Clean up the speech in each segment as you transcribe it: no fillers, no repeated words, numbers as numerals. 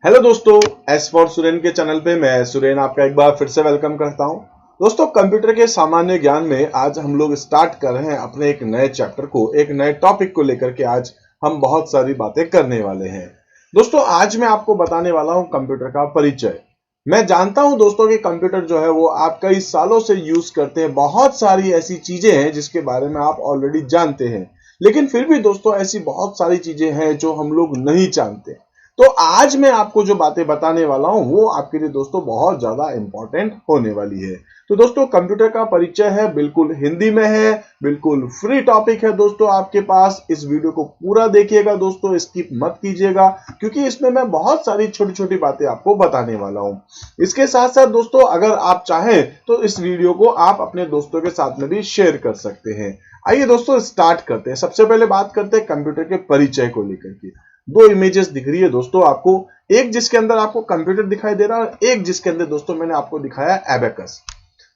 Hello दोस्तों, S for Suren के channel पे मैं सुरेन आपका एक बार फिर से वेलकम करता हूं। दोस्तों, कंप्यूटर के सामान्य ज्ञान में आज हम लोग स्टार्ट कर रहे हैं अपने एक नए चैप्टर को, एक नए टॉपिक को लेकर के आज हम बहुत सारी बातें करने वाले हैं। दोस्तों, आज मैं आपको बताने वाला हूं कंप्यूटर का परिचय। मैं जानता हूं दोस्तों कि कंप्यूटर जो है वो आप कई सालों से यूज करते हैं, बहुत सारी ऐसी चीजें हैं जिसके बारे में आप ऑलरेडी जानते हैं, लेकिन फिर भी दोस्तों ऐसी बहुत सारी चीजें हैं जो हम लोग नहीं जानते। तो आज मैं आपको जो बातें बताने वाला हूं वो आपके लिए दोस्तों बहुत ज्यादा इंपॉर्टेंट होने वाली है। तो दोस्तों, कंप्यूटर का परिचय है, बिल्कुल हिंदी में है, बिल्कुल फ्री टॉपिक है दोस्तों आपके पास। इस वीडियो को पूरा देखिएगा दोस्तों, स्किप मत कीजिएगा, क्योंकि इसमें मैं बहुत सारी छोटी छोटी बातें आपको बताने वाला हूं। इसके साथ साथ दोस्तों, अगर आप चाहें तो इस वीडियो को आप अपने दोस्तों के साथ में भी शेयर कर सकते हैं। आइए दोस्तों, स्टार्ट करते हैं। सबसे पहले बात करते हैं कंप्यूटर के परिचय को लेकर के। दो इमेजेस दिख रही है दोस्तों आपको, एक जिसके अंदर आपको कंप्यूटर दिखाई दे रहा है, एक जिसके अंदर दोस्तों मैंने आपको दिखाया एबेकस।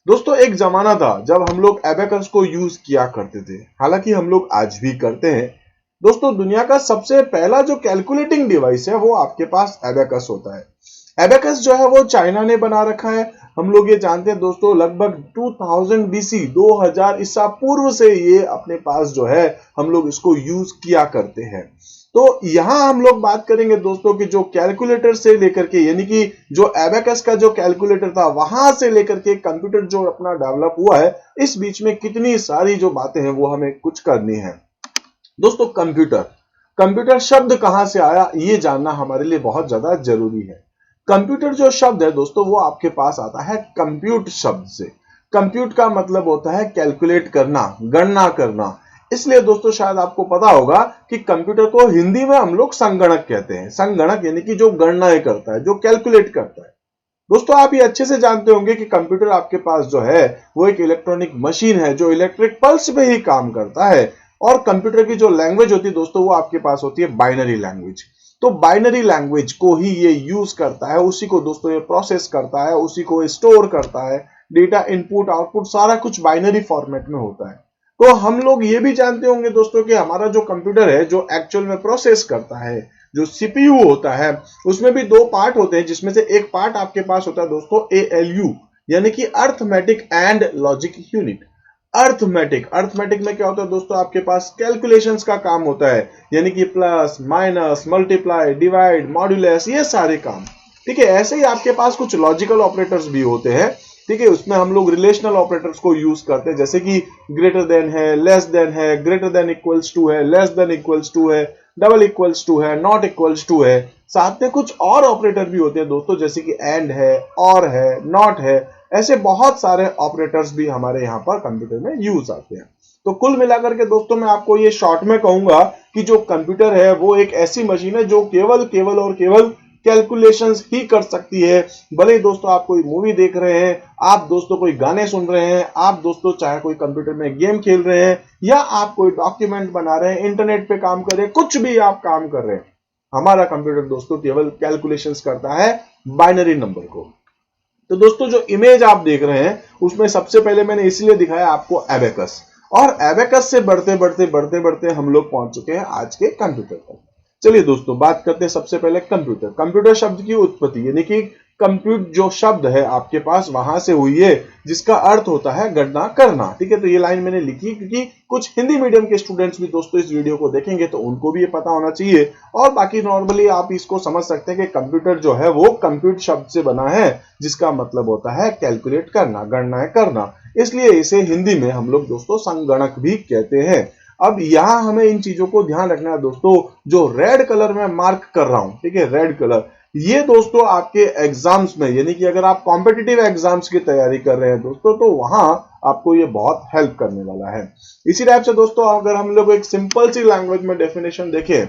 दोस्तों, एक जमाना था जब हम लोग एबेकस को यूज किया करते थे, हालांकि हम लोग आज भी करते हैं। दोस्तों, दुनिया का सबसे पहला जो कैलकुलेटिंग डिवाइस है वो आपके पास एबेकस होता है। एबेकस जो है वो चाइना ने बना रखा है। हम लोग ये जानते हैं दोस्तों, लगभग 2000 बीसी 2000 ईसा पूर्व से ये अपने पास जो है हम लोग इसको यूज किया करते हैं। तो यहां हम लोग बात करेंगे दोस्तों कि जो कैलकुलेटर से लेकर के, यानी कि जो एबेकस का जो कैलकुलेटर था वहां से लेकर के कंप्यूटर जो अपना डेवलप हुआ है, इस बीच में कितनी सारी जो बातें हैं वो हमें कुछ करनी है। दोस्तों, कंप्यूटर शब्द कहां से आया ये जानना हमारे लिए बहुत ज्यादा जरूरी है। कंप्यूटर जो शब्द है दोस्तों वो आपके पास आता है कंप्यूट शब्द से। कंप्यूट का मतलब होता है कैलकुलेट करना, गणना करना। इसलिए दोस्तों शायद आपको पता होगा कि कंप्यूटर को हिंदी में हम लोग संगणक कहते हैं। संगणक यानी कि जो गणनाएं करता है, जो कैलकुलेट करता है। दोस्तों, आप ये अच्छे से जानते होंगे कि कंप्यूटर आपके पास जो है वो एक इलेक्ट्रॉनिक मशीन है जो इलेक्ट्रिक पल्स पे ही काम करता है। और कंप्यूटर की जो लैंग्वेज होती है दोस्तों वो आपके पास होती है बाइनरी लैंग्वेज। तो बाइनरी लैंग्वेज को ही ये यूज करता है, उसी को दोस्तों ये प्रोसेस करता है, उसी को स्टोर करता है। डेटा इनपुट आउटपुट सारा कुछ बाइनरी फॉर्मेट में होता है। तो हम लोग ये भी जानते होंगे दोस्तों कि हमारा जो कंप्यूटर है जो एक्चुअल में प्रोसेस करता है, जो सीपीयू होता है, उसमें भी दो पार्ट होते हैं, जिसमें से एक पार्ट आपके पास होता है दोस्तों एएलयू, यानी कि arithmetic and logic unit. Arithmetic में क्या होता है दोस्तों, आपके पास कैलकुलेशंस का काम होता है, यानी कि plus minus multiply divide modulus, ये सारे काम। ठीक है, ऐसे ही आपके पास कुछ लॉजिकल ऑपरेटर्स भी होते हैं। ठीक है, उसमें हम लोग रिलेशनल ऑपरेटर्स को यूज करते हैं, जैसे कि ग्रेटर देन है, लेस देन है, ग्रेटर देन इक्वल्स टू है, लेस देन इक्वल्स टू है, डबल इक्वल्स टू है, नॉट इक्वल्स टू है। साथ में कुछ और ऑपरेटर भी होते हैं दोस्तों, जैसे कि एंड है, और है, नॉट है। ऐसे बहुत सारे ऑपरेटर्स भी हमारे यहाँ पर कंप्यूटर में यूज आते हैं। तो कुल मिलाकर के दोस्तों मैं आपको ये शॉर्ट में कहूंगा कि जो कंप्यूटर है वो एक ऐसी मशीन है जो केवल और केवल कैलकुलेशंस ही कर सकती है। भले ही दोस्तों आप कोई मूवी देख रहे हैं, आप दोस्तों कोई गाने सुन रहे हैं, आप दोस्तों चाहे कोई कंप्यूटर में गेम खेल रहे हैं, या आप कोई डॉक्यूमेंट बना रहे हैं, इंटरनेट पे काम कर रहे हैं, कुछ भी आप काम कर रहे हैं, हमारा कंप्यूटर दोस्तों केवल कैलकुलेशंस करता है बाइनरी नंबर को। तो दोस्तों, जो इमेज आप देख रहे हैं उसमें सबसे पहले मैंने इसलिए दिखाया आपको एबेकस, और एबेकस से बढ़ते हम लोग पहुंच चुके हैं आज के कंप्यूटर तक। चलिए दोस्तों, बात करते हैं सबसे पहले कंप्यूटर शब्द की उत्पत्ति, यानी कि कंप्यूट जो शब्द है आपके पास वहां से हुई है, जिसका अर्थ होता है गणना करना। ठीक है, तो ये लाइन मैंने लिखी क्योंकि कुछ हिंदी मीडियम के स्टूडेंट्स भी दोस्तों इस वीडियो को देखेंगे तो उनको भी ये पता होना चाहिए। और बाकी नॉर्मली आप इसको समझ सकते हैं कि कंप्यूटर जो है वो कंप्यूट शब्द से बना है, जिसका मतलब होता है कैलकुलेट करना, गणनाएं करना। इसलिए इसे हिंदी में हम लोग दोस्तों संगणक भी कहते हैं। अब यहां हमें इन चीजों को ध्यान रखना है दोस्तों, जो रेड कलर में मार्क कर रहा हूं, ठीक है, रेड कलर, ये दोस्तों आपके एग्जाम्स में, यानी कि अगर आप कॉम्पिटिटिव एग्जाम्स की तैयारी कर रहे हैं दोस्तों, तो वहां आपको ये बहुत हेल्प करने वाला है। इसी टाइप से दोस्तों अगर हम लोग एक सिंपल सी लैंग्वेज में डेफिनेशन देखें,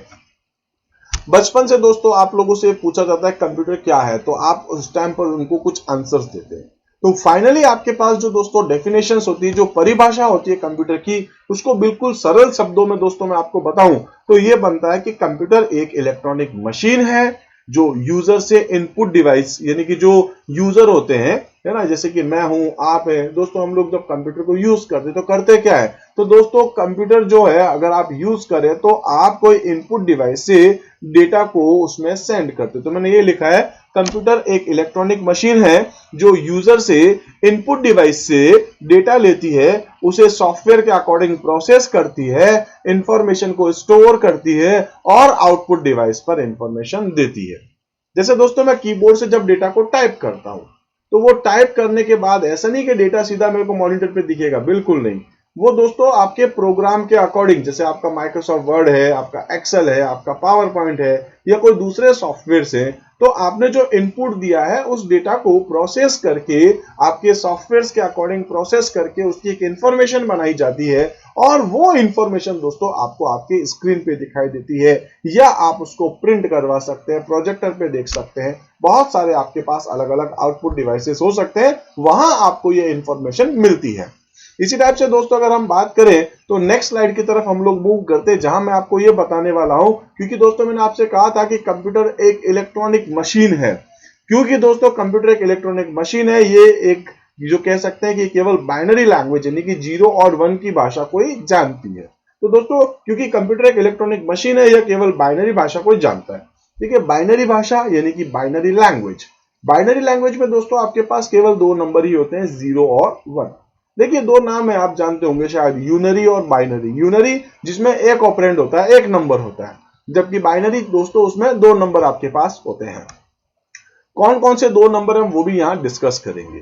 बचपन से दोस्तों आप लोगों से पूछा जाता है कंप्यूटर क्या है, तो आप उस टाइम पर उनको कुछ आंसर्स देते हैं। तो फाइनली आपके पास जो दोस्तों डेफिनेशंस होती है, जो परिभाषा होती है कंप्यूटर की, उसको बिल्कुल सरल शब्दों में दोस्तों मैं आपको बताऊं तो ये बनता है कि कंप्यूटर एक इलेक्ट्रॉनिक मशीन है जो यूजर से इनपुट डिवाइस, यानी कि जो यूजर होते हैं, है ना, जैसे कि मैं हूं, आप हैं दोस्तों, हम लोग जब कंप्यूटर को यूज करते तो करते क्या है, तो दोस्तों कंप्यूटर जो है अगर आप यूज करें तो आप कोई इनपुट डिवाइस से डेटा को उसमें सेंड करते। तो मैंने ये लिखा है, कंप्यूटर एक इलेक्ट्रॉनिक मशीन है जो यूजर से इनपुट डिवाइस से डेटा लेती है, उसे सॉफ्टवेयर के अकॉर्डिंग प्रोसेस करती है, इंफॉर्मेशन को स्टोर करती है और आउटपुट डिवाइस पर इंफॉर्मेशन देती है। जैसे दोस्तों मैं कीबोर्ड से जब डेटा को टाइप करता हूं तो वो टाइप करने के बाद ऐसा नहीं कि डेटा सीधा मेरे को मॉनिटर पे दिखेगा, बिल्कुल नहीं। वो दोस्तों आपके प्रोग्राम के अकॉर्डिंग, जैसे आपका माइक्रोसॉफ्ट वर्ड है, आपका एक्सेल है, आपका पावर पॉइंट है या कोई दूसरे सॉफ्टवेयर से, तो आपने जो इनपुट दिया है उस डेटा को प्रोसेस करके आपके सॉफ्टवेयर के अकॉर्डिंग प्रोसेस करके उसकी एक इंफॉर्मेशन बनाई जाती है और वो इंफॉर्मेशन दोस्तों आपको आपके स्क्रीन पे दिखाई देती है या आप उसको प्रिंट करवा सकते हैं, प्रोजेक्टर पे देख सकते हैं। बहुत सारे आपके पास अलग अलग आउटपुट डिवाइसेस हो सकते हैं, वहां आपको ये इंफॉर्मेशन मिलती है। इसी टाइप से दोस्तों अगर हम बात करें तो नेक्स्ट स्लाइड की तरफ हम लोग मूव करते हैं, जहां मैं आपको ये बताने वाला हूं, क्योंकि दोस्तों मैंने आपसे कहा था कि कंप्यूटर एक इलेक्ट्रॉनिक मशीन है। क्योंकि दोस्तों कंप्यूटर एक इलेक्ट्रॉनिक मशीन है, ये एक जो कह सकते हैं कि केवल बाइनरी लैंग्वेज यानी कि 0 और 1 की भाषा को ही जानती है। तो दोस्तों क्योंकि कंप्यूटर एक इलेक्ट्रॉनिक मशीन है, यह केवल बाइनरी भाषा को जानता है। ठीक है, बाइनरी भाषा यानी कि बाइनरी लैंग्वेज। बाइनरी लैंग्वेज में दोस्तों आपके पास केवल 2 नंबर ही होते हैं, 0 और 1। देखिए 2 नाम है, आप जानते होंगे शायद, यूनरी और बाइनरी। यूनरी जिसमें एक ऑपरेंड होता है, एक नंबर होता है, जबकि बाइनरी दोस्तों उसमें 2 नंबर आपके पास होते हैं। कौन कौन से 2 नंबर हम वो भी यहां डिस्कस करेंगे।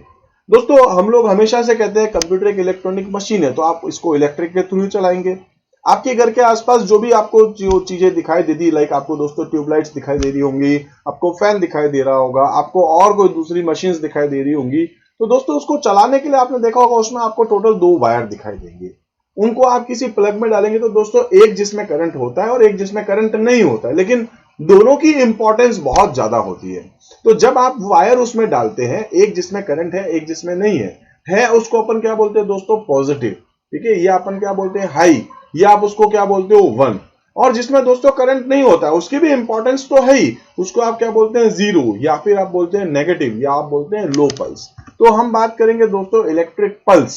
दोस्तों हम लोग हमेशा से कहते हैं कंप्यूटर एक इलेक्ट्रॉनिक मशीन है, तो आप इसको इलेक्ट्रिक के थ्रू चलाएंगे। आपके घर के आसपास जो भी आपको जो चीजें दिखाई देती, लाइक आपको दोस्तों ट्यूबलाइट्स दिखाई दे रही होंगी, आपको फैन दिखाई दे रहा होगा, आपको और कोई दूसरी मशीन्स दिखाई दे रही होंगी, तो दोस्तों उसको चलाने के लिए आपने देखा होगा उसमें आपको टोटल 2 वायर दिखाई देंगे। उनको आप किसी प्लग में डालेंगे तो दोस्तों एक जिसमें करंट होता है और एक जिसमें करंट नहीं होता है, लेकिन दोनों की इंपॉर्टेंस बहुत ज्यादा होती है। तो जब आप वायर उसमें डालते हैं, एक जिसमें करंट है एक जिसमें नहीं है उसको अपन क्या बोलते हैं दोस्तों, पॉजिटिव। ठीक है, ये अपन क्या बोलते हैं, हाई, या आप उसको क्या बोलते हो, 1। और जिसमें दोस्तों करंट नहीं होता है उसकी भी इंपॉर्टेंस तो है ही, उसको आप क्या बोलते हैं, 0, या फिर आप बोलते हैं नेगेटिव, या आप बोलते हैं लो पल्स। तो हम बात करेंगे दोस्तों इलेक्ट्रिक पल्स।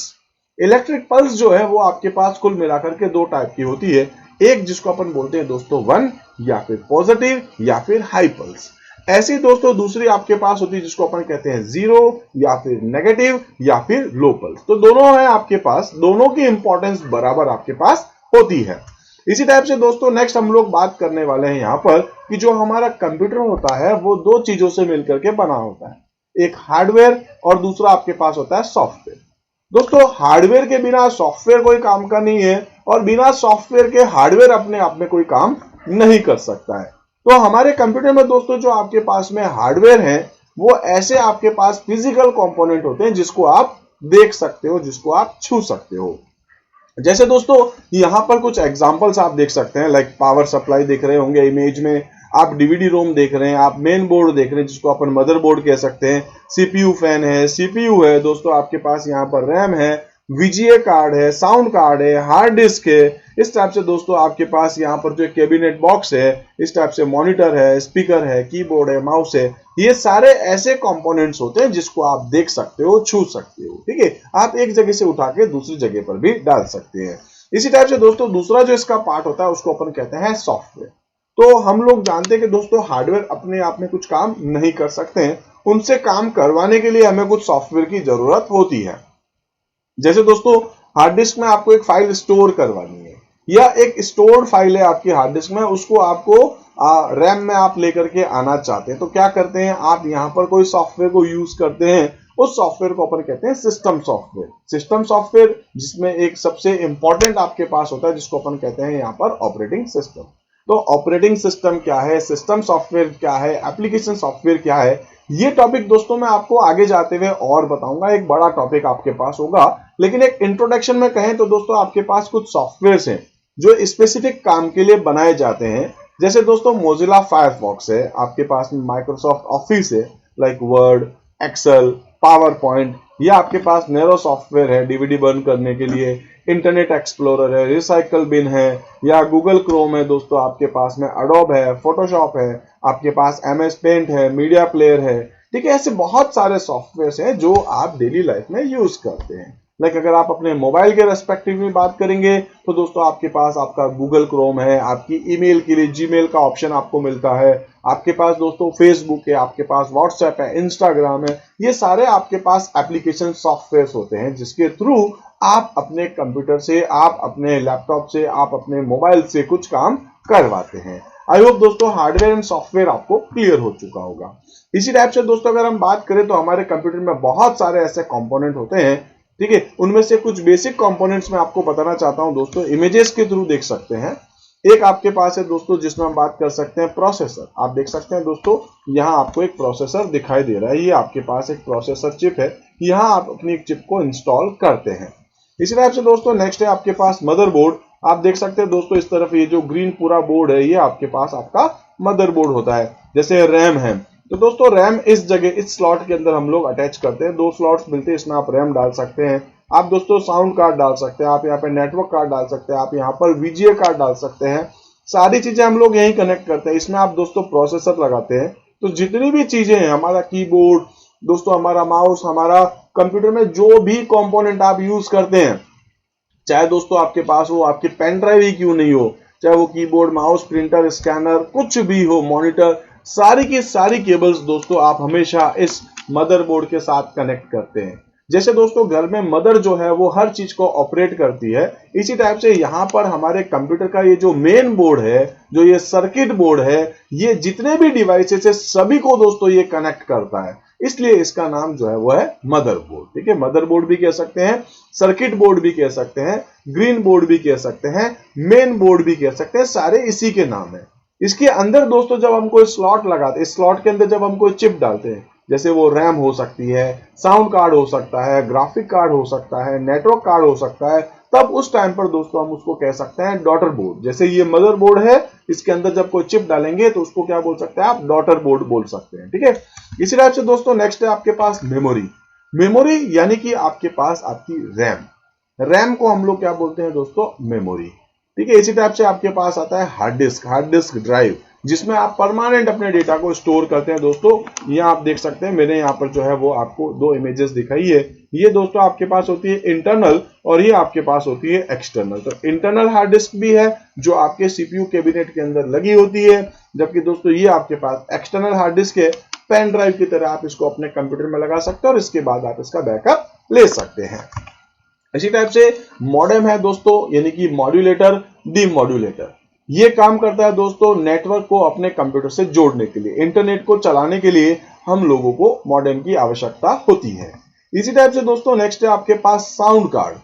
इलेक्ट्रिक पल्स जो है वो आपके पास कुल मिलाकर के 2 टाइप की होती है, एक जिसको अपन बोलते हैं दोस्तों 1, या फिर पॉजिटिव या फिर हाई पल्स। ऐसी दोस्तों दूसरी आपके पास होती है जिसको अपन कहते हैं 0 या फिर नेगेटिव या फिर लो पल्स। तो दोनों है आपके पास, दोनों की इंपॉर्टेंस बराबर आपके पास होती है। इसी टाइप से दोस्तों नेक्स्ट हम लोग बात करने वाले हैं यहाँ पर कि जो हमारा कंप्यूटर होता है वो 2 चीजों से मिलकर के बना होता है, एक हार्डवेयर और दूसरा आपके पास होता है सॉफ्टवेयर। दोस्तों हार्डवेयर के बिना सॉफ्टवेयर कोई काम का नहीं है और बिना सॉफ्टवेयर के हार्डवेयर अपने आप में कोई काम नहीं कर सकता है। तो हमारे कंप्यूटर में दोस्तों जो आपके पास में हार्डवेयर है वो ऐसे आपके पास फिजिकल कंपोनेंट होते हैं जिसको आप देख सकते हो, जिसको आप छू सकते हो। जैसे दोस्तों यहां पर कुछ एग्जांपल्स आप देख सकते हैं, लाइक पावर सप्लाई देख रहे होंगे इमेज में, आप डीवीडी रोम देख रहे हैं, आप मेन बोर्ड देख रहे हैं जिसको अपन मदरबोर्ड कह सकते हैं, सीपीयू फैन है, सीपीयू है दोस्तों, आपके पास यहाँ पर रैम है, वीजीए कार्ड है, साउंड कार्ड है, हार्ड डिस्क है। इस टाइप से दोस्तों आपके पास यहाँ पर जो कैबिनेट बॉक्स है, इस टाइप से मॉनिटर है, स्पीकर है, कीबोर्ड है, माउस है, ये सारे ऐसे कंपोनेंट्स होते हैं जिसको आप देख सकते हो, छू सकते हो। ठीक है, आप एक जगह से उठा के दूसरी जगह पर भी डाल सकते हैं। इसी टाइप से दोस्तों दूसरा जो इसका पार्ट होता है उसको अपन कहते हैं सॉफ्टवेयर। तो हम लोग जानते हैं कि दोस्तों हार्डवेयर अपने आप में कुछ काम नहीं कर सकते हैं, उनसे काम करवाने के लिए हमें कुछ सॉफ्टवेयर की जरूरत होती है। जैसे दोस्तों हार्ड डिस्क में आपको एक फाइल स्टोर करवानी है या एक स्टोर्ड फाइल है आपकी हार्ड डिस्क में, उसको आपको रैम में आप लेकर के आना चाहते हैं, तो क्या करते हैं आप यहाँ पर कोई सॉफ्टवेयर को यूज करते हैं। उस सॉफ्टवेयर को अपन कहते हैं सिस्टम सॉफ्टवेयर। सिस्टम सॉफ्टवेयर जिसमें एक सबसे इंपॉर्टेंट आपके पास होता है जिसको अपन कहते हैं यहाँ पर ऑपरेटिंग सिस्टम। तो ऑपरेटिंग सिस्टम क्या है, सिस्टम सॉफ्टवेयर क्या है, एप्लीकेशन सॉफ्टवेयर क्या है, ये टॉपिक दोस्तों मैं आपको आगे जाते हुए और बताऊंगा, एक बड़ा टॉपिक आपके पास होगा। लेकिन एक इंट्रोडक्शन में कहें तो दोस्तों आपके पास कुछ सॉफ्टवेयर्स हैं जो स्पेसिफिक काम के लिए बनाए जाते हैं। जैसे दोस्तों मोजिला फायरफॉक्स है, आपके पास माइक्रोसॉफ्ट ऑफिस है, like Word, Excel, PowerPoint, या आपके पास नेरो सॉफ्टवेयर है डीवीडी बर्न करने के लिए, इंटरनेट एक्सप्लोरर है, रिसाइकल बिन है, या गूगल क्रोम है दोस्तों, आपके पास में एडोब है, फोटोशॉप है, आपके पास एमएस पेंट है, मीडिया प्लेयर है। ठीक है, ऐसे बहुत सारे सॉफ्टवेयर हैं जो आप डेली लाइफ में यूज करते हैं। अगर आप अपने मोबाइल के रेस्पेक्टिव में बात करेंगे तो दोस्तों आपके पास आपका गूगल क्रोम है, आपकी ईमेल के लिए जीमेल का ऑप्शन आपको मिलता है, आपके पास दोस्तों फेसबुक है, आपके पास व्हाट्सएप है, इंस्टाग्राम है, ये सारे आपके पास एप्लीकेशन सॉफ्टवेयर होते हैं जिसके थ्रू आप अपने कंप्यूटर से, आप अपने लैपटॉप से, आप अपने मोबाइल से कुछ काम करवाते हैं। आई होप दोस्तों हार्डवेयर एंड सॉफ्टवेयर आपको क्लियर हो चुका होगा। इसी टाइप से दोस्तों अगर हम बात करें तो हमारे कंप्यूटर में बहुत सारे ऐसे कंपोनेंट होते हैं, ठीक है, उनमें से कुछ बेसिक कंपोनेंट्स मैं आपको बताना चाहता हूं दोस्तों, इमेजेस के थ्रू देख सकते हैं। एक आपके पास है दोस्तों जिसमें हम बात कर सकते हैं प्रोसेसर। आप देख सकते हैं दोस्तों यहां आपको एक प्रोसेसर दिखाई दे रहा है, ये आपके पास एक प्रोसेसर चिप है, यहां आप अपनी एक चिप को इंस्टॉल करते हैं। इसी टाइप से दोस्तों नेक्स्ट है आपके पास मदरबोर्ड। आप देख सकते हैं दोस्तों इस तरफ ये जो ग्रीन पूरा बोर्ड है ये आपके पास आपका मदरबोर्ड होता है। जैसे रैम है तो दोस्तों रैम इस जगह इस स्लॉट के अंदर हम लोग अटैच करते हैं, 2 स्लॉट्स मिलते हैं, इसमें आप रैम डाल सकते हैं, आप दोस्तों साउंड कार्ड डाल सकते हैं, आप यहाँ पे नेटवर्क कार्ड डाल सकते हैं, आप यहाँ पर वीजीए कार्ड डाल सकते हैं, सारी चीजें हम लोग यही कनेक्ट करते हैं। इसमें आप दोस्तों प्रोसेसर लगाते हैं तो जितनी भी चीजें हैं, हमारा कीबोर्ड दोस्तों, हमारा माउस, हमारा कंप्यूटर में जो भी कंपोनेंट आप यूज करते हैं, चाहे दोस्तों आपके पास वो आपकी पेन ड्राइव ही क्यों नहीं हो, चाहे वो कीबोर्ड, माउस, प्रिंटर, स्कैनर कुछ भी हो, मॉनिटर, सारी की सारी केबल्स दोस्तों आप हमेशा इस मदरबोर्ड के साथ कनेक्ट करते हैं। जैसे दोस्तों घर में मदर जो है वो हर चीज को ऑपरेट करती है, इसी टाइप से यहाँ पर हमारे कंप्यूटर का ये जो मेन बोर्ड है, जो ये सर्किट बोर्ड है, ये जितने भी डिवाइसेस है सभी को दोस्तों ये कनेक्ट करता है, इसलिए इसका नाम जो है वो है मदरबोर्ड। ठीक है, मदरबोर्ड भी कह सकते हैं, सर्किट बोर्ड भी कह सकते हैं, ग्रीन बोर्ड भी कह सकते हैं, मेन बोर्ड भी कह सकते हैं, सारे इसी के नाम है। इसके अंदर दोस्तों जब हम कोई स्लॉट लगाते हैं, इस स्लॉट के अंदर जब हम कोई चिप डालते हैं, जैसे वो रैम हो सकती है, साउंड कार्ड हो सकता है, ग्राफिक कार्ड हो सकता है, नेटवर्क कार्ड हो सकता है, तब उस टाइम पर दोस्तों हम उसको कह सकते हैं डॉटर बोर्ड। जैसे ये मदर बोर्ड है, इसके अंदर जब कोई चिप डालेंगे तो उसको क्या बोल सकते हैं आप, डॉटर बोर्ड बोल सकते हैं। ठीक है, इसी टाइप से दोस्तों नेक्स्ट है आपके पास मेमोरी। मेमोरी यानी कि आपके पास आपकी रैम, रैम को हम लोग क्या बोलते हैं दोस्तों, मेमोरी। ठीक है, इसी टाइप से आपके पास आता है हार्ड डिस्क ड्राइव, जिसमें आप परमानेंट अपने डेटा को स्टोर करते हैं। दोस्तों यहाँ आप देख सकते हैं मेरे यहाँ पर जो है वो आपको 2 इमेजेस दिखाई है, ये दोस्तों आपके पास होती है इंटरनल और ये आपके पास होती है एक्सटर्नल। तो इंटरनल हार्ड डिस्क भी है जो आपके सीपीयू कैबिनेट के अंदर लगी होती है, जबकि दोस्तों ये आपके पास एक्सटर्नल हार्ड डिस्क है, पेन ड्राइव की तरह आप इसको अपने कंप्यूटर में लगा सकते हैं और इसके बाद आप इसका बैकअप ले सकते हैं। इसी टाइप से मॉडेम है दोस्तों, यानी कि मॉड्यूलेटर, डीमॉड्यूलेटर। ये काम करता है दोस्तों नेटवर्क को अपने कंप्यूटर से जोड़ने के लिए, इंटरनेट को चलाने के लिए हम लोगों को मॉडेम की आवश्यकता होती है। इसी टाइप से दोस्तों नेक्स्ट है आपके पास साउंड कार्ड।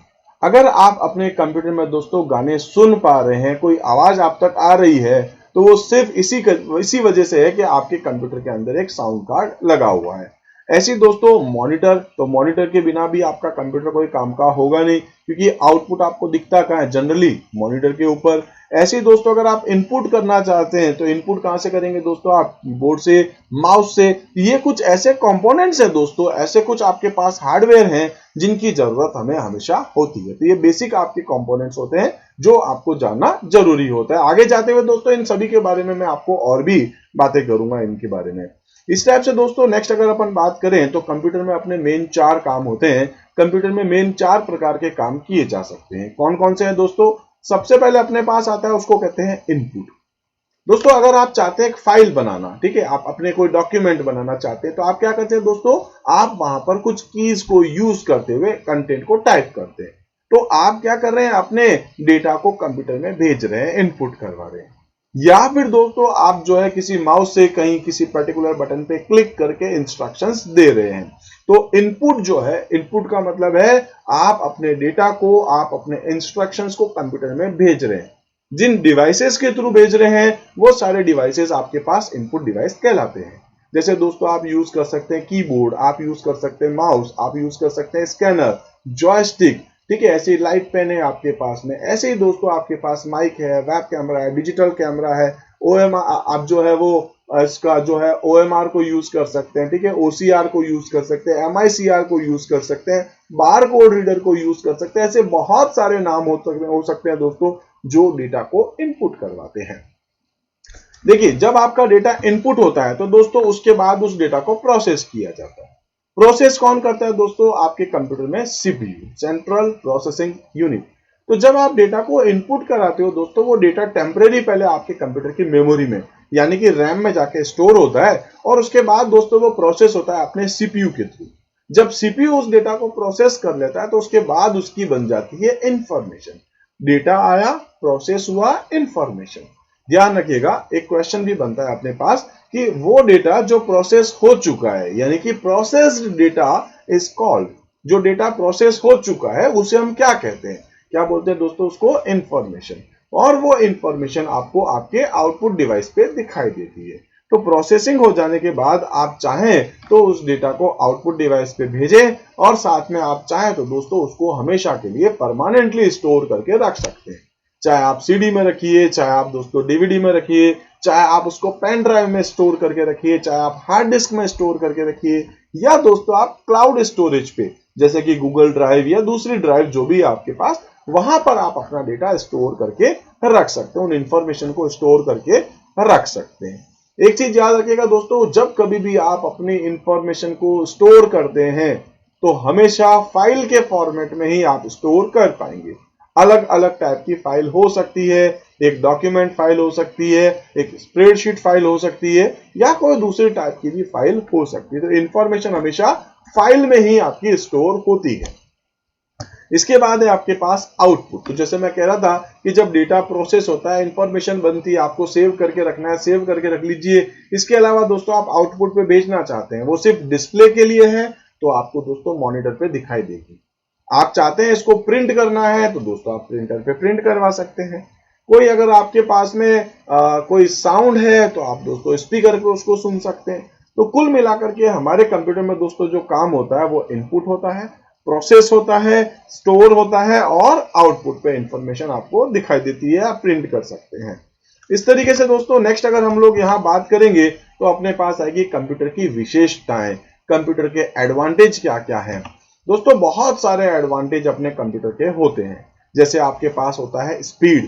अगर आप अपने कंप्यूटर में दोस्तों गाने सुन पा रहे हैं, कोई आवाज आप तक आ रही है, तो वो सिर्फ इसी वजह से है कि आपके कंप्यूटर के अंदर एक साउंड कार्ड लगा हुआ है। ऐसी दोस्तों मॉनिटर, तो मॉनिटर के बिना भी आपका कंप्यूटर कोई काम का होगा नहीं, क्योंकि आउटपुट आपको दिखता कहाँ है, जनरली मॉनिटर के ऊपर। ऐसे ही दोस्तों अगर आप इनपुट करना चाहते हैं तो इनपुट कहां से करेंगे दोस्तों, आप कीबोर्ड से, माउस से। ये कुछ ऐसे कंपोनेंट्स हैं दोस्तों, ऐसे कुछ आपके पास हार्डवेयर हैं जिनकी जरूरत हमें हमेशा होती है। तो ये बेसिक आपके कंपोनेंट्स होते हैं जो आपको जानना जरूरी होता है। आगे जाते हुए दोस्तों इन सभी के बारे में मैं आपको और भी बातें करूंगा इनके बारे में। इस टाइप से दोस्तों नेक्स्ट अगर अपन बात करें तो कंप्यूटर में अपने मेन 4 काम होते हैं। कंप्यूटर में मेन 4 प्रकार के काम किए जा सकते हैं। कौन कौन से हैं दोस्तों, सबसे पहले अपने पास आता है, उसको कहते हैं इनपुट। दोस्तों अगर आप चाहते हैं एक फाइल बनाना, ठीक है, आप अपने कोई डॉक्यूमेंट बनाना चाहते हैं, तो आप क्या करते हैं दोस्तों, आप वहां पर कुछ कीज को यूज करते हुए कंटेंट को टाइप करते हैं। तो आप क्या कर रहे हैं, अपने डेटा को कंप्यूटर में भेज रहे हैं, इनपुट करवा रहे हैं। या फिर दोस्तों आप जो है किसी माउस से कहीं किसी पर्टिकुलर बटन पे क्लिक करके इंस्ट्रक्शंस दे रहे हैं। तो इनपुट जो है, इनपुट का मतलब है आप अपने डेटा को, आप अपने इंस्ट्रक्शंस को कंप्यूटर में भेज रहे हैं। जिन डिवाइसेस के थ्रू भेज रहे हैं वो सारे डिवाइसेस आपके पास इनपुट डिवाइस कहलाते हैं। जैसे दोस्तों आप यूज कर सकते हैं कीबोर्ड, आप यूज कर सकते हैं माउस, आप यूज कर सकते हैं स्कैनर, जॉयस्टिक, ठीक है, ऐसे लाइट पेन है आपके पास में। ऐसे ही दोस्तों आपके पास माइक है, वेब कैमरा है, डिजिटल कैमरा है, ओएमआर, आप जो है वो इसका जो है ओएमआर को यूज कर सकते हैं, ठीक है, ओसीआर को यूज कर सकते हैं, एमआईसीआर को यूज कर सकते हैं, बार कोड रीडर को यूज कर सकते हैं। ऐसे बहुत सारे नाम हो सकते हैं दोस्तों जो डेटा को इनपुट करवाते हैं। देखिए, जब आपका डेटा इनपुट होता है तो दोस्तों उसके बाद उस डेटा को प्रोसेस किया जाता है। प्रोसेस कौन करता है दोस्तों? आपके कंप्यूटर में सीपीयू, सेंट्रल प्रोसेसिंग यूनिट। तो जब आप डेटा को इनपुट कराते हो दोस्तों, वो डेटा टेम्परेरी पहले आपके कंप्यूटर की मेमोरी में यानी कि रैम में जाके स्टोर होता है और उसके बाद दोस्तों वो प्रोसेस होता है अपने सीपीयू के थ्रू। जब सीपीयू उस डेटा को प्रोसेस कर लेता है तो उसके बाद उसकी बन जाती है इंफॉर्मेशन। डेटा आया, प्रोसेस हुआ, इंफॉर्मेशन। ध्यान रखिएगा, एक क्वेश्चन भी बनता है अपने पास कि वो डेटा जो प्रोसेस हो चुका है यानी कि प्रोसेस्ड डेटा इज कॉल्ड, जो डेटा प्रोसेस हो चुका है उसे हम क्या कहते हैं? क्या बोलते हैं दोस्तों? उसको इंफॉर्मेशन। और वो इंफॉर्मेशन आपको आपके आउटपुट डिवाइस पे दिखाई देती है। तो प्रोसेसिंग हो जाने के बाद आप चाहें तो उस डेटा को आउटपुट डिवाइस पे भेजें और साथ में आप चाहें तो दोस्तों उसको हमेशा के लिए परमानेंटली स्टोर करके रख सकते हैं। चाहे आप सीडी में रखिए, चाहे आप दोस्तों डीवीडी में रखिए, चाहे आप उसको पेन ड्राइव में स्टोर करके रखिए, चाहे आप हार्ड डिस्क में स्टोर करके रखिए, या दोस्तों आप क्लाउड स्टोरेज पे जैसे कि गूगल ड्राइव या दूसरी ड्राइव जो भी आपके पास, वहां पर आप अपना डेटा स्टोर करके रख सकते हैं, उन इंफॉर्मेशन को स्टोर करके रख सकते हैं। एक चीज याद रखिएगा दोस्तों, जब कभी भी आप अपनी इंफॉर्मेशन को स्टोर करते हैं तो हमेशा फाइल के फॉर्मेट में ही आप स्टोर कर पाएंगे। अलग अलग टाइप की फाइल हो सकती है, एक डॉक्यूमेंट फाइल हो सकती है, एक स्प्रेडशीट फाइल हो सकती है, या कोई दूसरी टाइप की भी फाइल हो सकती है। तो इंफॉर्मेशन हमेशा फाइल में ही आपकी स्टोर होती है। इसके बाद है आपके पास आउटपुट। तो जैसे मैं कह रहा था कि जब डेटा प्रोसेस होता है, इंफॉर्मेशन बनती है, आपको सेव करके रखना है, सेव करके रख लीजिए। इसके अलावा दोस्तों आप आउटपुट पे भेजना चाहते हैं, वो सिर्फ डिस्प्ले के लिए है तो आपको दोस्तों मॉनिटर पे दिखाई देगी। आप चाहते हैं इसको प्रिंट करना है तो दोस्तों आप प्रिंटर पे प्रिंट करवा सकते हैं। कोई अगर आपके पास में कोई साउंड है तो आप दोस्तों स्पीकर पे उसको सुन सकते हैं। तो कुल मिलाकर के हमारे कंप्यूटर में दोस्तों जो काम होता है वो इनपुट होता है, प्रोसेस होता है, स्टोर होता है और आउटपुट पे इंफॉर्मेशन आपको दिखाई देती है, आप प्रिंट कर सकते हैं। इस तरीके से दोस्तों नेक्स्ट अगर हम लोग यहाँ बात करेंगे तो अपने पास आएगी कंप्यूटर की विशेषताएं, कंप्यूटर के एडवांटेज क्या क्या है। दोस्तों बहुत सारे एडवांटेज अपने कंप्यूटर के होते हैं। जैसे आपके पास होता है स्पीड।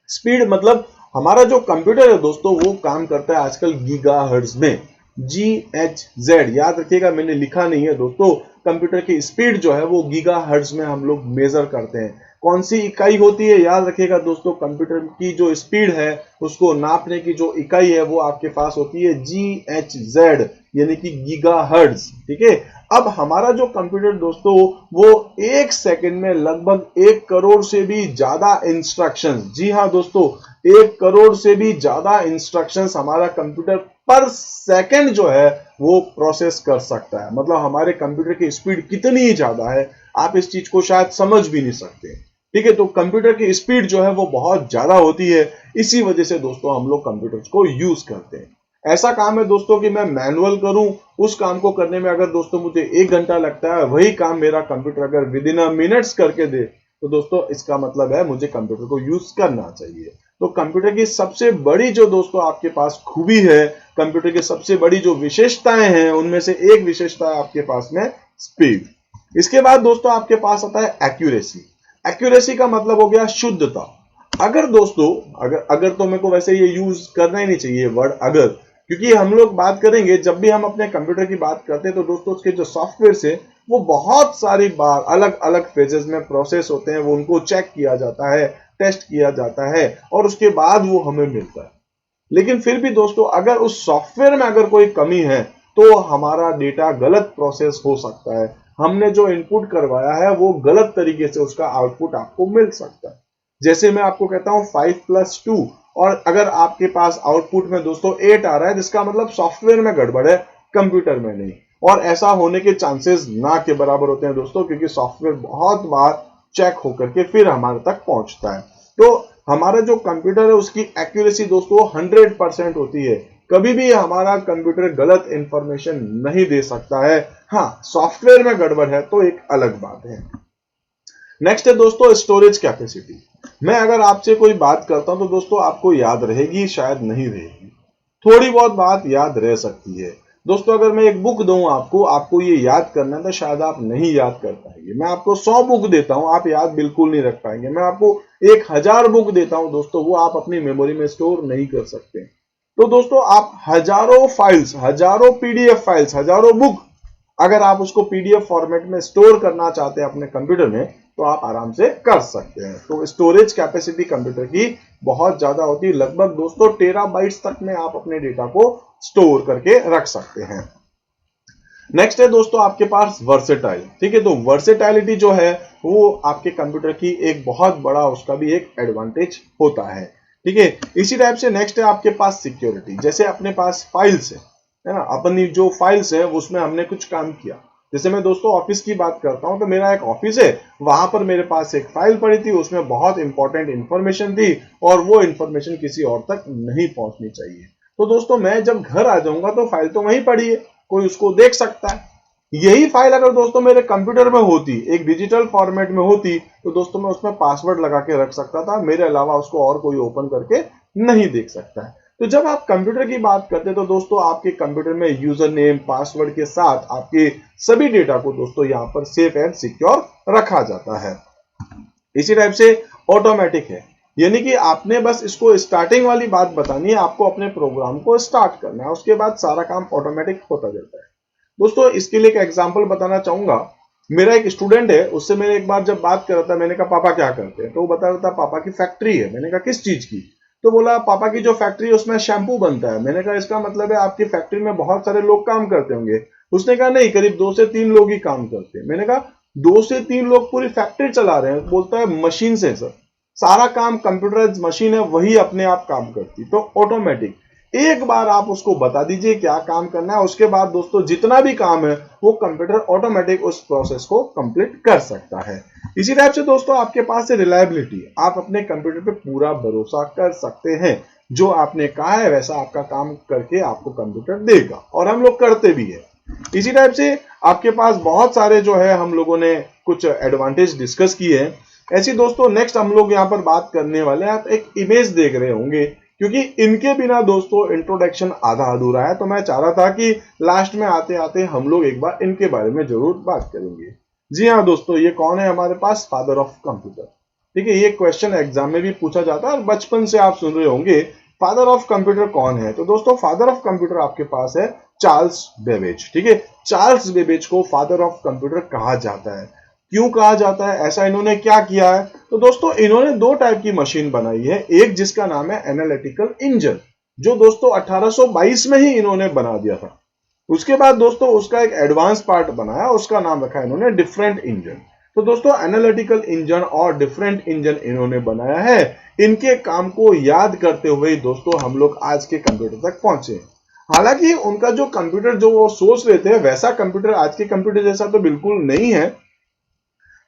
स्पीड मतलब हमारा जो कंप्यूटर है दोस्तों वो काम करता है आजकल गीगाहर्ट्ज में, GHz। याद रखिएगा, मैंने लिखा नहीं है दोस्तों, कंप्यूटर की स्पीड जो है वो गीगाहर्ट्ज में हम लोग मेजर करते हैं। कौन सी इकाई होती है? याद रखिएगा दोस्तों, कंप्यूटर की जो स्पीड है उसको नापने की जो इकाई है वो आपके पास होती है GHz यानी कि गीगाहर्ट्ज। ठीक है। अब हमारा जो कंप्यूटर दोस्तों वो एक सेकंड में लगभग 1 करोड़ से भी ज्यादा इंस्ट्रक्शंस, जी हाँ दोस्तों, 1 करोड़ से भी ज्यादा इंस्ट्रक्शंस हमारा कंप्यूटर पर सेकंड जो है वो प्रोसेस कर सकता है। मतलब हमारे कंप्यूटर की स्पीड कितनी ज्यादा है आप इस चीज को शायद समझ भी नहीं सकते। ठीक है। तो कंप्यूटर की स्पीड जो है वो बहुत ज्यादा होती है, इसी वजह से दोस्तों हम लोग कंप्यूटर को यूज करते हैं। ऐसा काम है दोस्तों कि मैं मैनुअल करूं, उस काम को करने में अगर दोस्तों मुझे 1 घंटा लगता है, वही काम मेरा कंप्यूटर अगर विद इन अ मिनट्स करके दे तो दोस्तों इसका मतलब है मुझे कंप्यूटर को यूज करना चाहिए। तो कंप्यूटर की सबसे बड़ी जो दोस्तों आपके पास खूबी है, कंप्यूटर की सबसे बड़ी जो विशेषताएं हैं, उनमें से एक विशेषता है आपके पास में स्पीड। इसके बाद दोस्तों आपके पास आता है एक्यूरेसी। एक्यूरेसी का मतलब हो गया शुद्धता। अगर दोस्तों अगर तो मेरे को वैसे ये यूज करना ही नहीं चाहिए वर्ड अगर, क्योंकि हम लोग बात करेंगे जब भी हम अपने कंप्यूटर की बात करते हैं तो दोस्तों उसके जो सॉफ्टवेयर है वो बहुत सारी बार अलग अलग फेजेस में प्रोसेस होते हैं, वो उनको चेक किया जाता है, टेस्ट किया जाता है और उसके बाद वो हमें मिलता है। लेकिन फिर भी दोस्तों अगर उस सॉफ्टवेयर में अगर कोई कमी है तो हमारा डेटा गलत प्रोसेस हो सकता है, हमने जो इनपुट करवाया है वो गलत तरीके से उसका आउटपुट आपको मिल सकता है। जैसे मैं आपको कहता हूं 5+2 और अगर आपके पास आउटपुट में दोस्तों 8 आ रहा है, जिसका मतलब सॉफ्टवेयर में गड़बड़ है, कंप्यूटर में नहीं। और ऐसा होने के चांसेस ना के बराबर होते हैं दोस्तों, क्योंकि सॉफ्टवेयर बहुत बार चेक होकर के फिर हमारे तक पहुंचता है। तो हमारा जो कंप्यूटर है उसकी एक्यूरेसी दोस्तों 100% होती है। कभी भी हमारा कंप्यूटर गलत इंफॉर्मेशन नहीं दे सकता है। हाँ, सॉफ्टवेयर में गड़बड़ है तो एक अलग बात है। नेक्स्ट है दोस्तों स्टोरेज कैपेसिटी। मैं अगर आपसे कोई बात करता हूं तो दोस्तों आपको याद रहेगी, शायद नहीं रहेगी, थोड़ी बहुत बात याद रह सकती है। दोस्तों अगर मैं एक बुक दूं आपको ये याद करना है तो शायद आप नहीं याद कर पाएंगे। मैं आपको 100 बुक देता हूं, आप याद बिल्कुल नहीं रख पाएंगे। मैं आपको 1000 बुक देता हूं दोस्तों, वो आप अपनी मेमोरी में स्टोर नहीं कर सकते। तो दोस्तों आप हजारों फाइल्स, हजारों पीडीएफ फाइल्स, हजारों बुक अगर आप उसको पीडीएफ फॉर्मेट में स्टोर करना चाहते हैं अपने कंप्यूटर में तो आप आराम से कर सकते हैं। तो स्टोरेज कैपेसिटी कंप्यूटर की बहुत ज्यादा होती है, लगभग दोस्तों टेराबाइट्स तक में आप अपने डेटा को स्टोर करके रख सकते हैं। नेक्स्ट है दोस्तों आपके पास वर्सेटाइल। ठीक है, तो वर्सेटाइलिटी जो है वो आपके कंप्यूटर की एक बहुत बड़ा उसका भी एक एडवांटेज होता है। ठीक है, इसी टाइप से नेक्स्ट है आपके पास सिक्योरिटी। जैसे अपने पास फाइल्स है ना, अपनी जो फाइल्स है उसमें हमने कुछ काम किया। जैसे मैं दोस्तों ऑफिस की बात करता हूं तो मेरा एक ऑफिस है, वहां पर मेरे पास एक फाइल पड़ी थी, उसमें बहुत इंपॉर्टेंट इंफॉर्मेशन थी और वो इंफॉर्मेशन किसी और तक नहीं पहुंचनी चाहिए। तो दोस्तों मैं जब घर आ जाऊंगा तो फाइल तो वहीं पड़ी है, कोई उसको देख सकता है। यही फाइल अगर दोस्तों मेरे कंप्यूटर में होती, एक डिजिटल फॉर्मेट में होती, तो दोस्तों मैं उसमें पासवर्ड लगा के रख सकता था, मेरे अलावा उसको और कोई ओपन करके नहीं देख सकता है। तो जब आप कंप्यूटर की बात करते हैं तो दोस्तों आपके कंप्यूटर में यूजर नेम, पासवर्ड के साथ आपके सभी डेटा को दोस्तों यहां पर सेफ एंड सिक्योर रखा जाता है। इसी टाइप से ऑटोमेटिक है, यानी कि आपने बस इसको स्टार्टिंग वाली बात बतानी है, आपको अपने प्रोग्राम को स्टार्ट करना है, उसके बाद सारा काम ऑटोमेटिक होता जाता है। दोस्तों इसके लिए एक एग्जांपल बताना चाहूंगा। मेरा एक स्टूडेंट है, उससे मैंने एक बार जब बात कर रहा था, मैंने कहा पापा क्या करते हैं, तो वो बता रहा था पापा की फैक्ट्री है। मैंने कहा किस चीज की, तो बोला पापा की जो फैक्ट्री है उसमें शैम्पू बनता है। मैंने कहा इसका मतलब है आपकी फैक्ट्री में बहुत सारे लोग काम करते होंगे। उसने कहा नहीं, करीब 2 से 3 लोग ही काम करते हैं। मैंने कहा 2 से 3 लोग पूरी फैक्ट्री चला रहे हैं? बोलता है मशीन से सर, सारा काम कंप्यूटराइज मशीन है, वही अपने आप काम करती। तो ऑटोमेटिक, एक बार आप उसको बता दीजिए क्या काम करना है, उसके बाद दोस्तों जितना भी काम है वो कंप्यूटर ऑटोमेटिक उस प्रोसेस को कंप्लीट कर सकता है। इसी टाइप से दोस्तों आपके पास है रिलायबिलिटी। आप अपने कंप्यूटर पे पूरा भरोसा कर सकते हैं, जो आपने कहा है वैसा आपका काम करके आपको कंप्यूटर देगा, और हम लोग करते भी है। इसी टाइप से आपके पास बहुत सारे जो है हम लोगों ने कुछ एडवांटेज डिस्कस किए हैं। ऐसी दोस्तों नेक्स्ट हम लोग यहाँ पर बात करने वाले हैं। आप एक इमेज देख रहे होंगे, क्योंकि इनके बिना दोस्तों इंट्रोडक्शन आधा अधूरा है, तो मैं चाह रहा था कि लास्ट में आते आते हम लोग एक बार इनके बारे में जरूर बात करेंगे। जी हाँ दोस्तों, ये कौन है हमारे पास? Father of computer. ठीक है, ये क्वेश्चन एग्जाम में भी पूछा जाता है और बचपन से आप सुन रहे होंगे फादर ऑफ कंप्यूटर कौन है। तो दोस्तों फादर ऑफ कंप्यूटर आपके पास है चार्ल्स बेबेज। ठीक है, चार्ल्स बेबेज को फादर ऑफ कंप्यूटर कहा जाता है। क्यों कहा जाता है, ऐसा इन्होंने क्या किया है? तो दोस्तों इन्होंने 2 टाइप की मशीन बनाई है। एक जिसका नाम है एनालिटिकल इंजन, जो दोस्तों 1822 में ही इन्होंने बना दिया था। उसके बाद दोस्तों उसका एक एडवांस पार्ट बनाया, उसका नाम रखा इन्होंने डिफरेंट इंजन। तो दोस्तों एनालिटिकल इंजन और डिफरेंट इंजन इन्होंने बनाया है। इनके काम को याद करते हुए दोस्तों हम लोग आज के कंप्यूटर तक पहुंचे। हालांकि उनका जो कंप्यूटर जो वो सोच रहे थे वैसा कंप्यूटर आज के कंप्यूटर जैसा तो बिल्कुल नहीं है,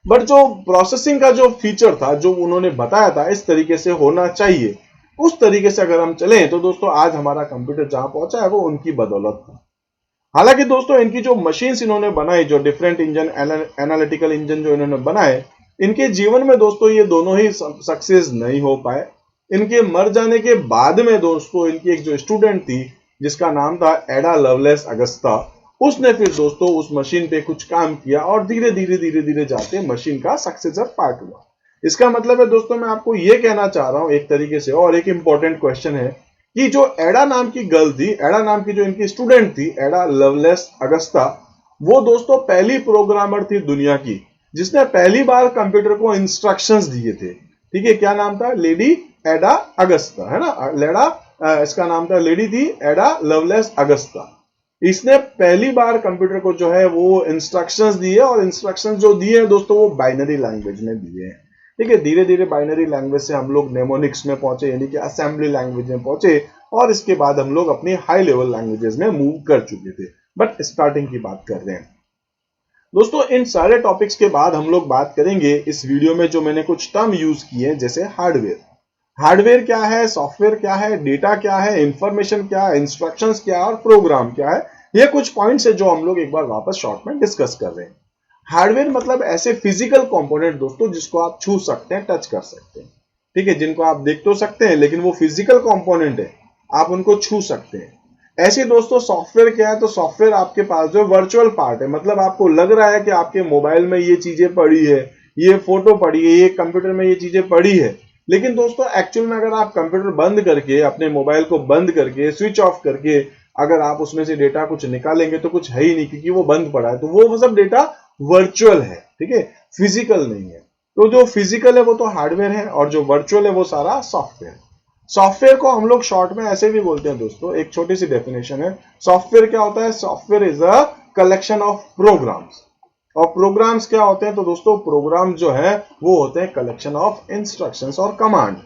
बट जो प्रोसेसिंग का जो फीचर था, जो उन्होंने बताया था इस तरीके से होना चाहिए, उस तरीके से अगर हम चलें तो दोस्तों आज हमारा कंप्यूटर जहां पहुंचा है वो उनकी बदौलत था। हालांकि दोस्तों इनकी जो मशीन्स इन्होंने बनाई, जो डिफरेंट इंजन, एनालिटिकल इंजन जो इन्होंने बनाए, इनके जीवन में दोस्तों ये दोनों ही सक्सेस नहीं हो पाए। इनके मर जाने के बाद में दोस्तों इनकी एक जो स्टूडेंट थी जिसका नाम था एडा लवलेस अगस्ता, उसने फिर दोस्तों उस मशीन पे कुछ काम किया और धीरे धीरे जाते मशीन का सक्सेसर पार्ट हुआ। इसका मतलब है दोस्तों मैं आपको यह कहना चाह रहा हूं एक तरीके से, और एक इंपॉर्टेंट क्वेश्चन है कि जो एडा नाम की गर्ल थी, एडा नाम की जो इनकी स्टूडेंट थी, एडा लवलेस अगस्ता, वो दोस्तों पहली प्रोग्रामर थी दुनिया की जिसने पहली बार कंप्यूटर को इंस्ट्रक्शंस दिए थे। ठीक है, क्या नाम था? लेडी एडा अगस्ता, है ना, लेडा, इसका नाम था, लेडी थी एडा लवलेस अगस्ता। इसने पहली बार कंप्यूटर को जो है वो इंस्ट्रक्शंस दिए, और इंस्ट्रक्शंस जो दिए हैं दोस्तों वो बाइनरी लैंग्वेज में दिए हैं। ठीक है, धीरे धीरे बाइनरी लैंग्वेज से हम लोग नेमोनिक्स में पहुंचे, यानी कि असेंबली लैंग्वेज में पहुंचे, और इसके बाद हम लोग अपनी हाई लेवल लैंग्वेजेस में मूव कर चुके थे। बट स्टार्टिंग की बात कर रहे हैं दोस्तों। इन सारे टॉपिक्स के बाद हम लोग बात करेंगे इस वीडियो में जो मैंने कुछ टर्म यूज किए हैं, जैसे हार्डवेयर। हार्डवेयर क्या है, सॉफ्टवेयर क्या है, डेटा क्या है, इंफॉर्मेशन क्या है, इंस्ट्रक्शंस क्या है और प्रोग्राम क्या है, ये कुछ पॉइंट्स है जो हम लोग एक बार वापस शॉर्ट में डिस्कस कर रहे हैं। हार्डवेयर मतलब ऐसे फिजिकल कंपोनेंट दोस्तों जिसको आप छू सकते हैं, टच कर सकते हैं। ठीक है, जिनको आप देख तो सकते हैं लेकिन वो फिजिकल कंपोनेंट है, आप उनको छू सकते हैं। ऐसे दोस्तों सॉफ्टवेयर क्या है, तो सॉफ्टवेयर आपके पास जो वर्चुअल पार्ट है, मतलब आपको लग रहा है कि आपके मोबाइल में ये चीजें पड़ी है, ये फोटो पड़ी है, ये कंप्यूटर में ये चीजें पड़ी है, लेकिन दोस्तों एक्चुअल में अगर आप कंप्यूटर बंद करके, अपने मोबाइल को बंद करके, स्विच ऑफ करके अगर आप उसमें से डेटा कुछ निकालेंगे तो कुछ है ही नहीं, क्योंकि वो बंद पड़ा है। तो वो सब डेटा वर्चुअल है, ठीक है, फिजिकल नहीं है। तो जो फिजिकल है वो तो हार्डवेयर है, और जो वर्चुअल है वो सारा सॉफ्टवेयर। सॉफ्टवेयर को हम लोग शॉर्ट में ऐसे भी बोलते हैं दोस्तों, एक छोटी सी डेफिनेशन है। सॉफ्टवेयर क्या होता है? Software is a collection of programs. और प्रोग्राम्स क्या होते हैं? तो दोस्तों प्रोग्राम जो है वो होते हैं कलेक्शन ऑफ इंस्ट्रक्शंस और कमांड।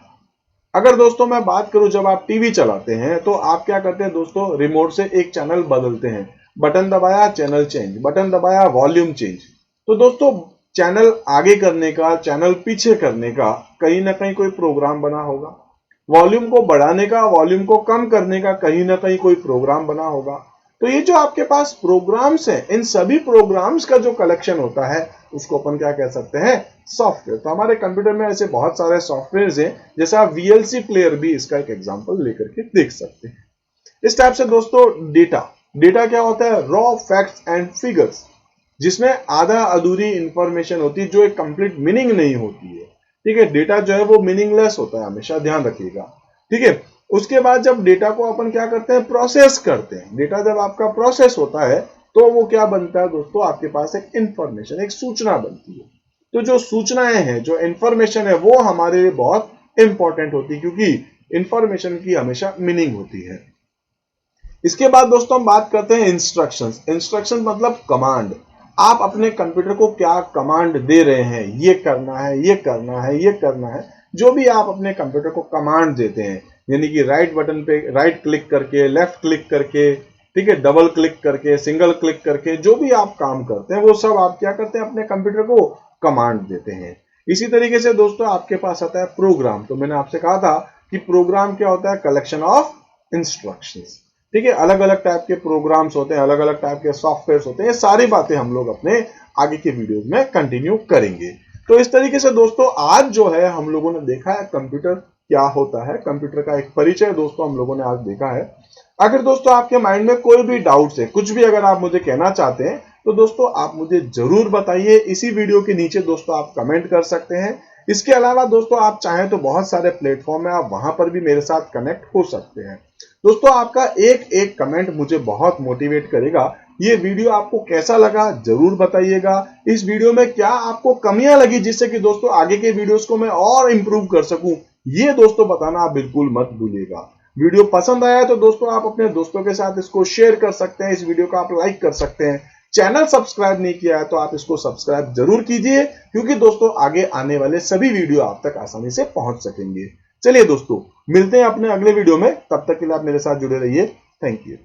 अगर दोस्तों मैं बात करूं, जब आप टीवी चलाते हैं तो आप क्या करते हैं दोस्तों? रिमोट से एक चैनल बदलते हैं, बटन दबाया चैनल चेंज, बटन दबाया वॉल्यूम चेंज। तो दोस्तों चैनल आगे करने का, चैनल पीछे करने का कहीं ना कहीं कोई प्रोग्राम बना होगा। वॉल्यूम को बढ़ाने का, वॉल्यूम को कम करने का कहीं ना कहीं कोई प्रोग्राम बना होगा। तो ये जो आपके पास प्रोग्राम्स हैं, इन सभी प्रोग्राम्स का जो कलेक्शन होता है उसको अपन क्या कह सकते हैं? सॉफ्टवेयर। तो हमारे कंप्यूटर में ऐसे बहुत सारे सॉफ्टवेयर्स हैं, जैसे आप वीएलसी प्लेयर भी इसका एक एग्जांपल लेकर के देख सकते हैं। इस टाइप से दोस्तों डेटा क्या होता है? रॉ फैक्ट्स एंड फिगर्स, जिसमें आधा अधूरी इंफॉर्मेशन होती है, जो एक कंप्लीट मीनिंग नहीं होती है, ठीक है। डेटा जो है वो मीनिंगलेस होता है, हमेशा ध्यान रखिएगा, ठीक है। उसके बाद जब डेटा को अपन क्या करते हैं? प्रोसेस करते हैं। डेटा जब आपका प्रोसेस होता है तो वो क्या बनता है दोस्तों? आपके पास एक इंफॉर्मेशन, एक सूचना बनती है। तो जो सूचनाएं हैं, जो इंफॉर्मेशन है, वो हमारे लिए बहुत इंपॉर्टेंट होती है, क्योंकि इंफॉर्मेशन की हमेशा मीनिंग होती है। इसके बाद दोस्तों हम बात करते हैं इंस्ट्रक्शंस। इंस्ट्रक्शंस मतलब कमांड। आप अपने कंप्यूटर को क्या कमांड दे रहे हैं? ये करना है, ये करना है, ये करना है। जो भी आप अपने कंप्यूटर को कमांड देते हैं, यानी कि राइट बटन पे राइट क्लिक करके, लेफ्ट क्लिक करके, ठीक है, डबल क्लिक करके, सिंगल क्लिक करके, जो भी आप काम करते हैं वो सब आप क्या करते हैं? अपने कंप्यूटर को कमांड देते हैं। इसी तरीके से दोस्तों आपके पास आता है प्रोग्राम। तो मैंने आपसे कहा था कि प्रोग्राम क्या होता है? कलेक्शन ऑफ इंस्ट्रक्शंस, ठीक है। अलग अलग टाइप के प्रोग्राम्स होते हैं, अलग अलग टाइप के सॉफ्टवेयर होते हैं। ये सारी बातें हम लोग अपने आगे के वीडियोस में कंटिन्यू करेंगे। तो इस तरीके से दोस्तों आज जो है हम लोगों ने देखा है कंप्यूटर क्या होता है, कंप्यूटर का एक परिचय दोस्तों हम लोगों ने आज देखा है। अगर दोस्तों आपके माइंड में कोई भी डाउट्स है, कुछ भी अगर आप मुझे कहना चाहते हैं, तो दोस्तों आप मुझे जरूर बताइए। इसी वीडियो के नीचे दोस्तों आप कमेंट कर सकते हैं। इसके अलावा दोस्तों आप चाहें तो बहुत सारे प्लेटफॉर्म है, आप वहां पर भी मेरे साथ कनेक्ट हो सकते हैं। दोस्तों आपका एक एक कमेंट मुझे बहुत मोटिवेट करेगा। ये वीडियो आपको कैसा लगा जरूर बताइएगा। इस वीडियो में क्या आपको कमियां लगी, जिससे कि दोस्तों आगे के वीडियोस को मैं और इंप्रूव कर सकूं, ये दोस्तों बताना आप बिल्कुल मत भूलिएगा। वीडियो पसंद आया तो दोस्तों आप अपने दोस्तों के साथ इसको शेयर कर सकते हैं, इस वीडियो को आप लाइक कर सकते हैं। चैनल सब्सक्राइब नहीं किया है तो आप इसको सब्सक्राइब जरूर कीजिए, क्योंकि दोस्तों आगे आने वाले सभी वीडियो आप तक आसानी से पहुंच सकेंगे। चलिए दोस्तों मिलते हैं अपने अगले वीडियो में, तब तक के लिए आप मेरे साथ जुड़े रहिए। Thank you.